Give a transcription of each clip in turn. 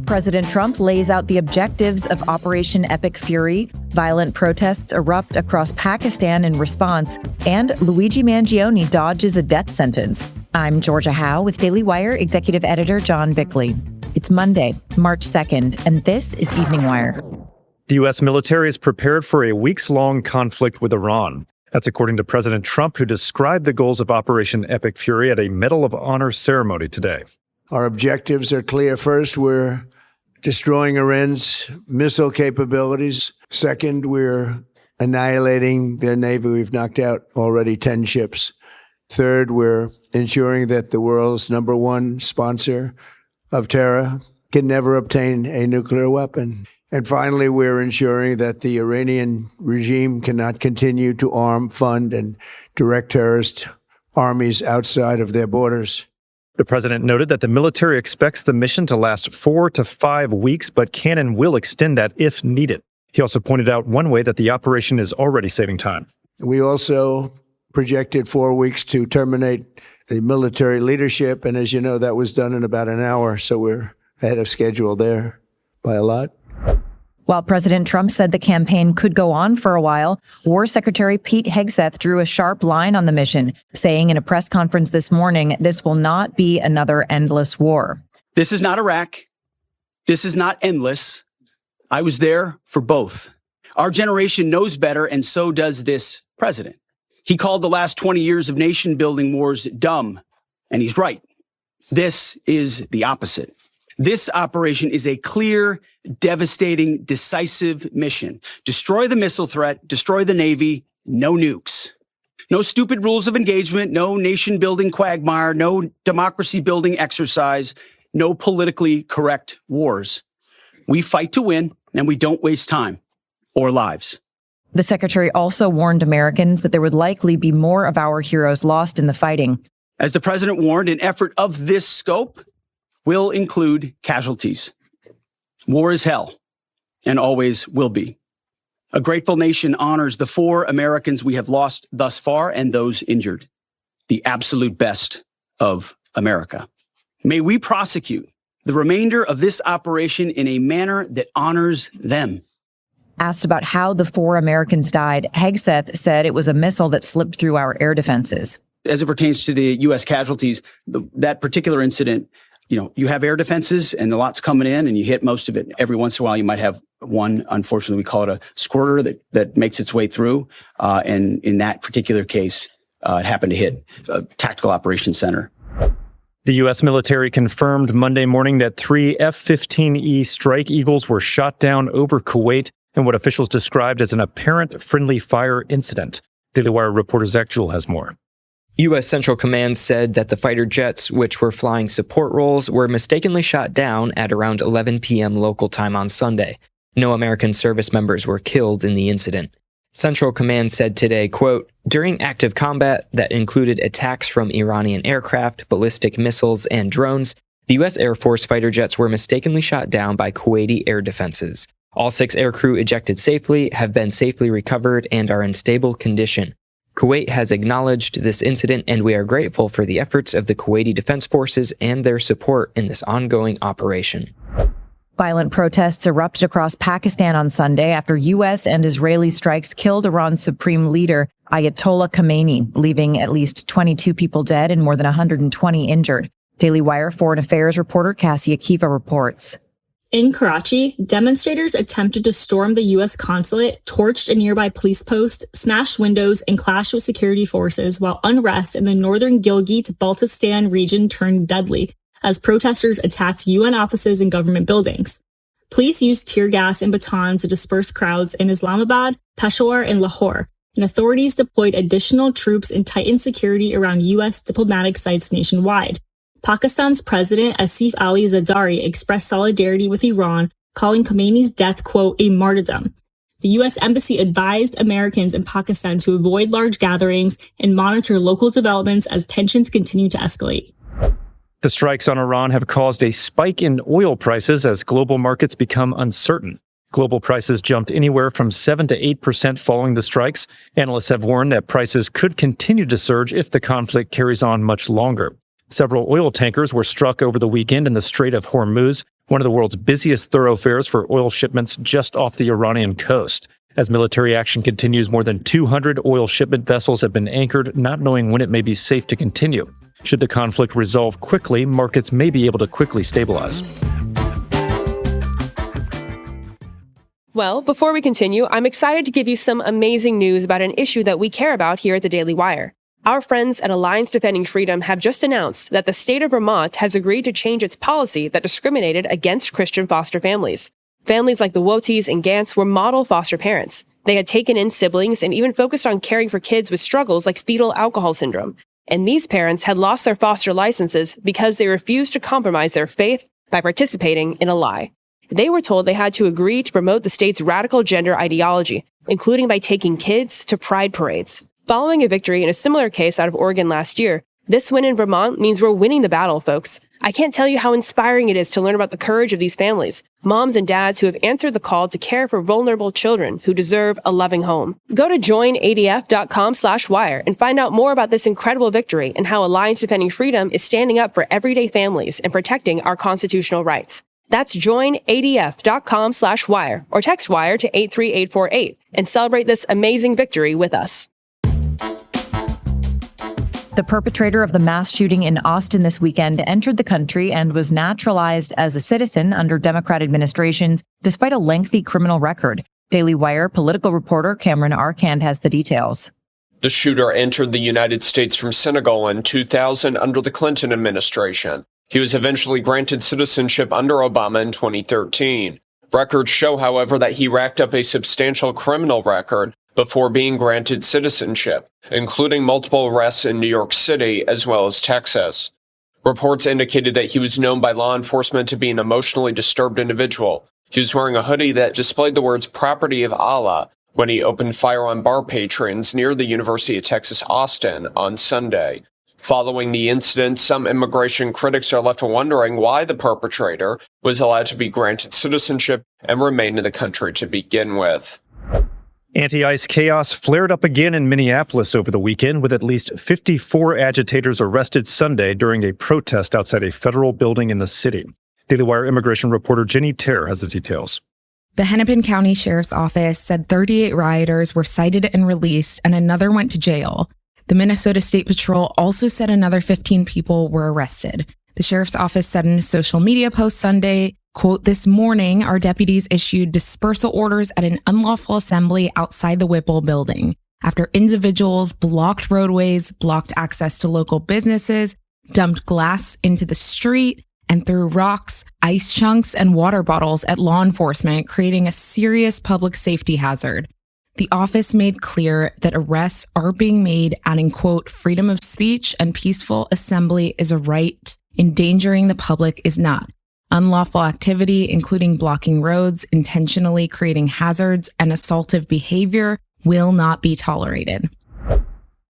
President Trump lays out the objectives of Operation Epic Fury. Violent protests erupt across Pakistan in response, and Luigi Mangione dodges a death sentence. I'm Georgia Howe with Daily Wire Executive Editor John Bickley. It's Monday, March 2nd, and this is Evening Wire. The U.S. military is prepared for a weeks-long conflict with Iran. That's according to President Trump, who described the goals of Operation Epic Fury at a Medal of Honor ceremony today. Our objectives are clear. First, we're destroying Iran's missile capabilities. Second, we're annihilating their navy. We've knocked out already 10 ships. Third, we're ensuring that the world's number one sponsor of terror can never obtain a nuclear weapon. And finally, we're ensuring that the Iranian regime cannot continue to arm, fund, and direct terrorist armies outside of their borders. The president noted that the military expects the mission to last 4 to 5 weeks, but can and will extend that if needed. He also pointed out one way that the operation is already saving time. We also projected 4 weeks to terminate the military leadership. And as you know, that was done in about an hour. So we're ahead of schedule there by a lot. While President Trump said the campaign could go on for a while, War Secretary Pete Hegseth drew a sharp line on the mission, saying in a press conference this morning, this will not be another endless war. This is not Iraq. This is not endless. I was there for both. Our generation knows better, and so does this president. He called the last 20 years of nation-building wars dumb, and he's right. This is the opposite. This operation is a clear, devastating, decisive mission. Destroy the missile threat, destroy the Navy, no nukes. No stupid rules of engagement, no nation-building quagmire, no democracy-building exercise, no politically correct wars. We fight to win, and we don't waste time or lives. The secretary also warned Americans that there would likely be more of our heroes lost in the fighting. As the president warned, an effort of this scope will include casualties. War is hell, and always will be. A grateful nation honors the 4 Americans we have lost thus far and those injured, the absolute best of America. May we prosecute the remainder of this operation in a manner that honors them. Asked about how the 4 Americans died, Hegseth said it was a missile that slipped through our air defenses. As it pertains to the U.S. casualties, that particular incident, you have air defenses and the lot's coming in and you hit most of it. Every once in a while, you might have one, unfortunately, we call it a squirter that makes its way through. And in that particular case, it happened to hit a tactical operations center. The U.S. military confirmed Monday morning that 3 F-15E Strike Eagles were shot down over Kuwait in what officials described as an apparent friendly fire incident. Daily Wire reporter Zach Jewell has more. U.S. Central Command said that the fighter jets, which were flying support roles, were mistakenly shot down at around 11 p.m. local time on Sunday. No American service members were killed in the incident. Central Command said today, quote, during active combat that included attacks from Iranian aircraft, ballistic missiles, and drones, the U.S. Air Force fighter jets were mistakenly shot down by Kuwaiti air defenses. All 6 aircrew ejected safely, have been safely recovered, and are in stable condition. Kuwait has acknowledged this incident, and we are grateful for the efforts of the Kuwaiti Defense Forces and their support in this ongoing operation. Violent protests erupted across Pakistan on Sunday after U.S. and Israeli strikes killed Iran's supreme leader, Ayatollah Khamenei, leaving at least 22 people dead and more than 120 injured. Daily Wire Foreign Affairs reporter Cassie Akiva reports. In Karachi, demonstrators attempted to storm the U.S. consulate, torched a nearby police post, smashed windows, and clashed with security forces, while unrest in the northern Gilgit-Baltistan region turned deadly as protesters attacked UN offices and government buildings. Police used tear gas and batons to disperse crowds in Islamabad, Peshawar, and Lahore, and authorities deployed additional troops and tightened security around U.S. diplomatic sites nationwide. Pakistan's President Asif Ali Zardari expressed solidarity with Iran, calling Khamenei's death, quote, a martyrdom. The U.S. Embassy advised Americans in Pakistan to avoid large gatherings and monitor local developments as tensions continue to escalate. The strikes on Iran have caused a spike in oil prices as global markets become uncertain. Global prices jumped anywhere from 7 to 8% following the strikes. Analysts have warned that prices could continue to surge if the conflict carries on much longer. Several oil tankers were struck over the weekend in the Strait of Hormuz, one of the world's busiest thoroughfares for oil shipments just off the Iranian coast. As military action continues, more than 200 oil shipment vessels have been anchored, not knowing when it may be safe to continue. Should the conflict resolve quickly, markets may be able to quickly stabilize. Well, before we continue, I'm excited to give you some amazing news about an issue that we care about here at the Daily Wire. Our friends at Alliance Defending Freedom have just announced that the state of Vermont has agreed to change its policy that discriminated against Christian foster families. Families like the Woties and Gants were model foster parents. They had taken in siblings and even focused on caring for kids with struggles like fetal alcohol syndrome. And these parents had lost their foster licenses because they refused to compromise their faith by participating in a lie. They were told they had to agree to promote the state's radical gender ideology, including by taking kids to pride parades. Following a victory in a similar case out of Oregon last year, this win in Vermont means we're winning the battle, folks. I can't tell you how inspiring it is to learn about the courage of these families, moms and dads who have answered the call to care for vulnerable children who deserve a loving home. Go to joinadf.com/wire and find out more about this incredible victory and how Alliance Defending Freedom is standing up for everyday families and protecting our constitutional rights. That's joinadf.com/wire or text WIRE to 83848 and celebrate this amazing victory with us. The perpetrator of the mass shooting in Austin this weekend entered the country and was naturalized as a citizen under Democrat administrations, despite a lengthy criminal record. Daily Wire political reporter Cameron Arcand has the details. The shooter entered the United States from Senegal in 2000 under the Clinton administration. He was eventually granted citizenship under Obama in 2013. Records show, however, that he racked up a substantial criminal record before being granted citizenship, including multiple arrests in New York City as well as Texas. Reports indicated that he was known by law enforcement to be an emotionally disturbed individual. He was wearing a hoodie that displayed the words "Property of Allah" when he opened fire on bar patrons near the University of Texas, Austin on Sunday. Following the incident, some immigration critics are left wondering why the perpetrator was allowed to be granted citizenship and remain in the country to begin with. Anti-ICE chaos flared up again in Minneapolis over the weekend, with at least 54 agitators arrested Sunday during a protest outside a federal building in the city. Daily Wire immigration reporter Jenny Terr has the details. The Hennepin County Sheriff's Office said 38 rioters were cited and released, and another went to jail. The Minnesota State Patrol also said another 15 people were arrested. The Sheriff's Office said in a social media post Sunday, quote, "This morning, our deputies issued dispersal orders at an unlawful assembly outside the Whipple building after individuals blocked roadways, blocked access to local businesses, dumped glass into the street, and threw rocks, ice chunks, and water bottles at law enforcement, creating a serious public safety hazard." The office made clear that arrests are being made, adding, quote, "Freedom of speech and peaceful assembly is a right. Endangering the public is not. Unlawful activity, including blocking roads, intentionally creating hazards, and assaultive behavior will not be tolerated."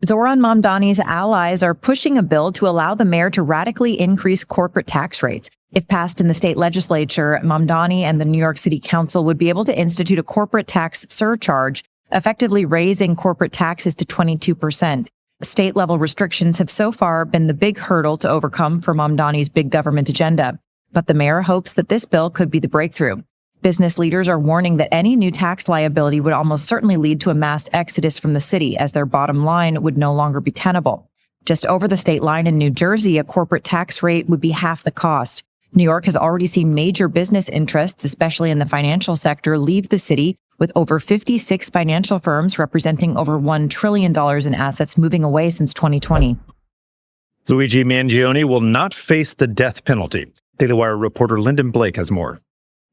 Zoran Mamdani's allies are pushing a bill to allow the mayor to radically increase corporate tax rates. If passed in the state legislature, Mamdani and the New York City Council would be able to institute a corporate tax surcharge, effectively raising corporate taxes to 22%. State-level restrictions have so far been the big hurdle to overcome for Mamdani's big government agenda. But the mayor hopes that this bill could be the breakthrough. Business leaders are warning that any new tax liability would almost certainly lead to a mass exodus from the city, as their bottom line would no longer be tenable. Just over the state line in New Jersey, a corporate tax rate would be half the cost. New York has already seen major business interests, especially in the financial sector, leave the city, with over 56 financial firms representing over $1 trillion in assets moving away since 2020. Luigi Mangione will not face the death penalty. Daily Wire reporter Lyndon Blake has more.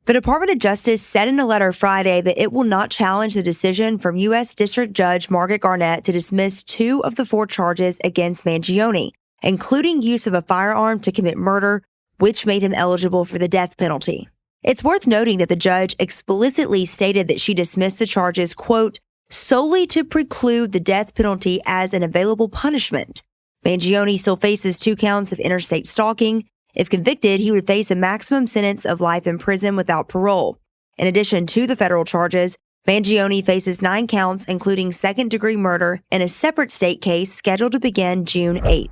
The Department of Justice said in a letter Friday that it will not challenge the decision from U.S. District Judge Margaret Garnett to dismiss 2 of the 4 charges against Mangione, including use of a firearm to commit murder, which made him eligible for the death penalty. It's worth noting that the judge explicitly stated that she dismissed the charges, quote, solely to preclude the death penalty as an available punishment. Mangione still faces 2 counts of interstate stalking. If convicted, he would face a maximum sentence of life in prison without parole. In addition to the federal charges, Mangione faces 9 counts, including second-degree murder, in a separate state case scheduled to begin June 8th.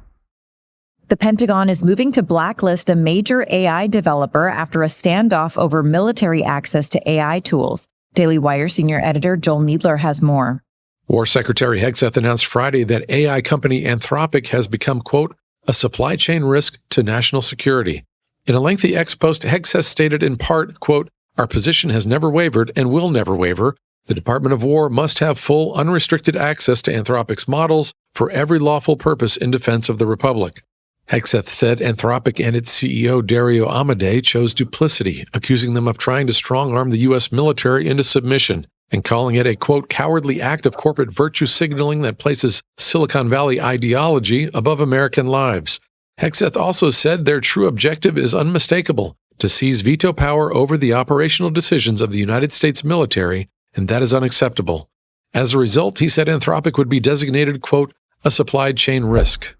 The Pentagon is moving to blacklist a major AI developer after a standoff over military access to AI tools. Daily Wire senior editor Joel Needler has more. War Secretary Hegseth announced Friday that AI company Anthropic has become, quote, a supply chain risk to national security. In a lengthy X post, Hegseth stated in part, quote, our position has never wavered and will never waver. The Department of War must have full, unrestricted access to Anthropic's models for every lawful purpose in defense of the Republic. Hegseth said Anthropic and its CEO Dario Amodei chose duplicity, accusing them of trying to strong-arm the U.S. military into submission, and calling it a, quote, cowardly act of corporate virtue signaling that places Silicon Valley ideology above American lives. Hegseth also said their true objective is unmistakable, to seize veto power over the operational decisions of the United States military, and that is unacceptable. As a result, he said Anthropic would be designated, quote, a supply chain risk.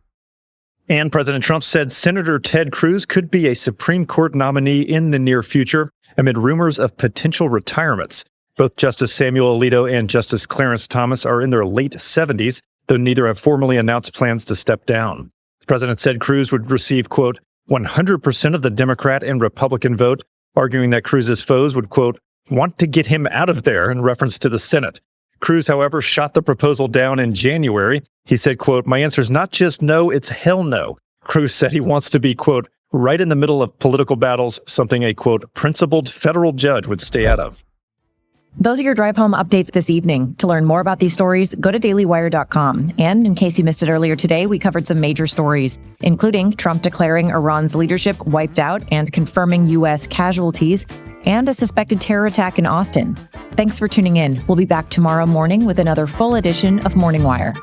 And President Trump said Senator Ted Cruz could be a Supreme Court nominee in the near future amid rumors of potential retirements. Both Justice Samuel Alito and Justice Clarence Thomas are in their late 70s, though neither have formally announced plans to step down. The president said Cruz would receive, quote, 100% of the Democrat and Republican vote, arguing that Cruz's foes would, quote, want to get him out of there in reference to the Senate. Cruz, however, shot the proposal down in January. He said, quote, my answer is not just no, it's hell no. Cruz said he wants to be, quote, right in the middle of political battles, something a, quote, principled federal judge would stay out of. Those are your drive home updates this evening. To learn more about these stories, go to dailywire.com. And in case you missed it earlier today, we covered some major stories, including Trump declaring Iran's leadership wiped out and confirming U.S. casualties, and a suspected terror attack in Austin. Thanks for tuning in. We'll be back tomorrow morning with another full edition of Morning Wire.